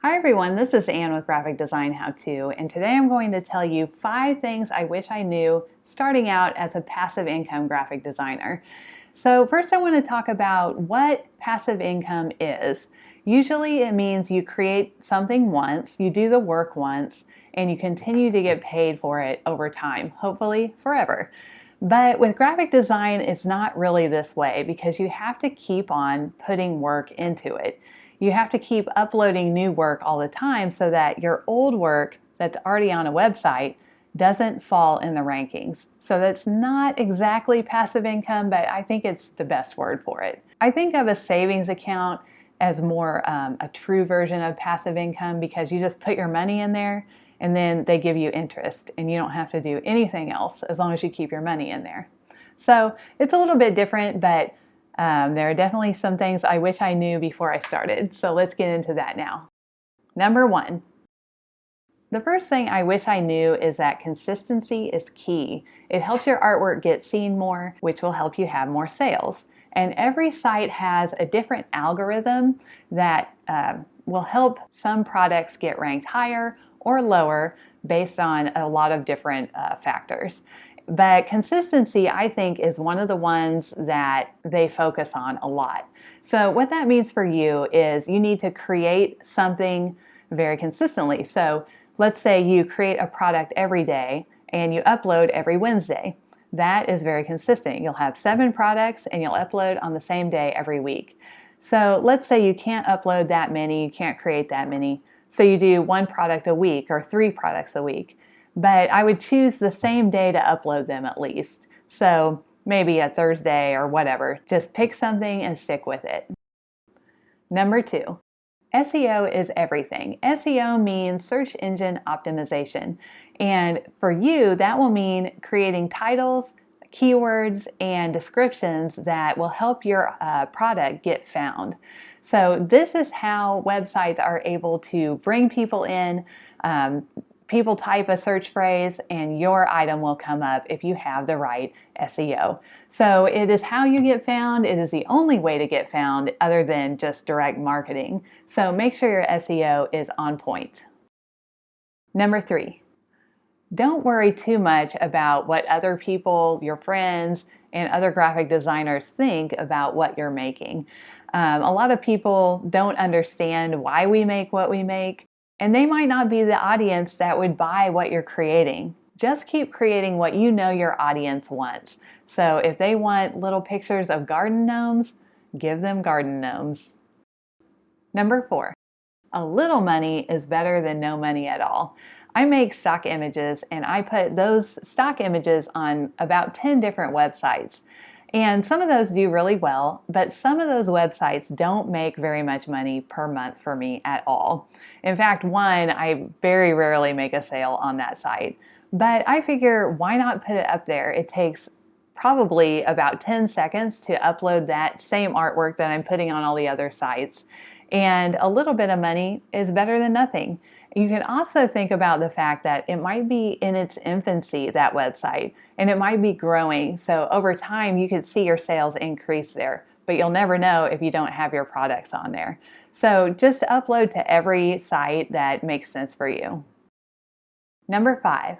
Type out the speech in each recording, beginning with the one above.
Hi everyone, this is Anne with Graphic Design How To, and today I'm going to tell you 5 things I wish I knew starting out as a passive income graphic designer. So first I want to talk about what passive income is. Usually it means you create something once, you do the work once, and you continue to get paid for it over time, hopefully forever. But with graphic design, it's not really this way because you have to keep on putting work into it. You have to keep uploading new work all the time so that your old work that's already on a website doesn't fall in the rankings. So that's not exactly passive income, but I think it's the best word for it. I think of a savings account as more a true version of passive income because you just put your money in there and then they give you interest and you don't have to do anything else as long as you keep your money in there. So it's a little bit different, but there are definitely some things I wish I knew before I started. So let's get into that now. Number 1. The first thing I wish I knew is that consistency is key. It helps your artwork get seen more, which will help you have more sales. And every site has a different algorithm that will help some products get ranked higher or lower based on a lot of different factors. But consistency, I think, is one of the ones that they focus on a lot. So what that means for you is you need to create something very consistently. So let's say you create a product every day and you upload every Wednesday. That is very consistent. You'll have 7 products and you'll upload on the same day every week. So let's say you can't upload that many, you can't create that many. So you do 1 product a week or 3 products a week. But I would choose the same day to upload them at least. So maybe a Thursday or whatever. Just pick something and stick with it. Number 2, SEO is everything. SEO means search engine optimization. And for you, that will mean creating titles, keywords, and descriptions that will help your product get found. So this is how websites are able to bring people in. People type a search phrase and your item will come up if you have the right SEO. So it is how you get found. It is the only way to get found other than just direct marketing. So make sure your SEO is on point. Number 3, don't worry too much about what other people, your friends, and other graphic designers think about what you're making. A lot of people don't understand why we make what we make. And they might not be the audience that would buy what you're creating. Just keep creating what you know your audience wants. So if they want little pictures of garden gnomes, give them garden gnomes. Number 4, a little money is better than no money at all. I make stock images and I put those stock images on about 10 different websites. And some of those do really well, but some of those websites don't make very much money per month for me at all. In fact, one, I very rarely make a sale on that site. But I figure, why not put it up there? It takes probably about 10 seconds to upload that same artwork that I'm putting on all the other sites. And a little bit of money is better than nothing. You can also think about the fact that it might be in its infancy, that website, and it might be growing. So over time, you could see your sales increase there, but you'll never know if you don't have your products on there. So just upload to every site that makes sense for you. Number 5,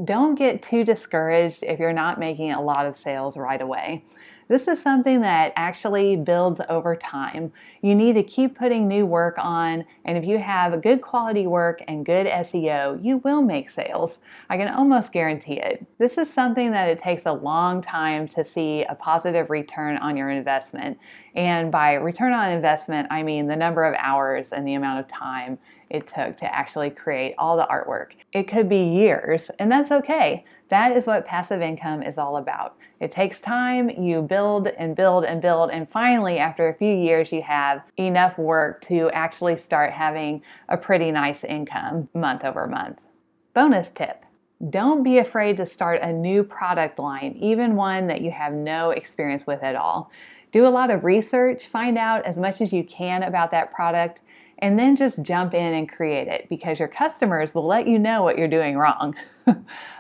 don't get too discouraged if you're not making a lot of sales right away. This is something that actually builds over time. You need to keep putting new work on, and if you have good quality work and good SEO, you will make sales. I can almost guarantee it. This is something that it takes a long time to see a positive return on your investment. And by return on investment, I mean the number of hours and the amount of time it took to actually create all the artwork. It could be years, and that's okay. That is what passive income is all about. It takes time, you build and build and build, and finally, after a few years, you have enough work to actually start having a pretty nice income month over month. Bonus tip. Don't be afraid to start a new product line, even one that you have no experience with at all. Do a lot of research, find out as much as you can about that product, and then just jump in and create it because your customers will let you know what you're doing wrong.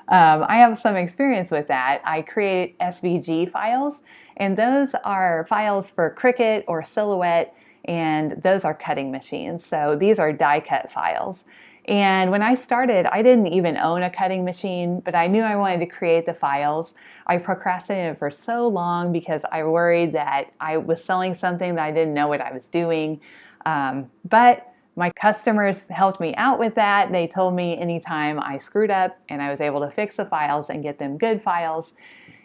I have some experience with that. I create SVG files, and those are files for Cricut or Silhouette, and those are cutting machines. So these are die cut files. And when I started, I didn't even own a cutting machine, but I knew I wanted to create the files. I procrastinated for so long because I worried that I was selling something that I didn't know what I was doing. But my customers helped me out with that. They told me anytime I screwed up, and I was able to fix the files and get them good files.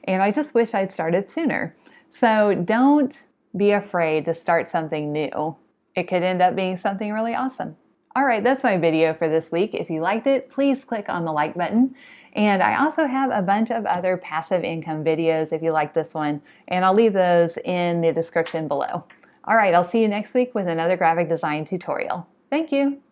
And I just wish I'd started sooner. So don't be afraid to start something new. It could end up being something really awesome. All right, that's my video for this week. If you liked it, please click on the like button. And I also have a bunch of other passive income videos if you like this one, and I'll leave those in the description below. All right, I'll see you next week with another graphic design tutorial. Thank you.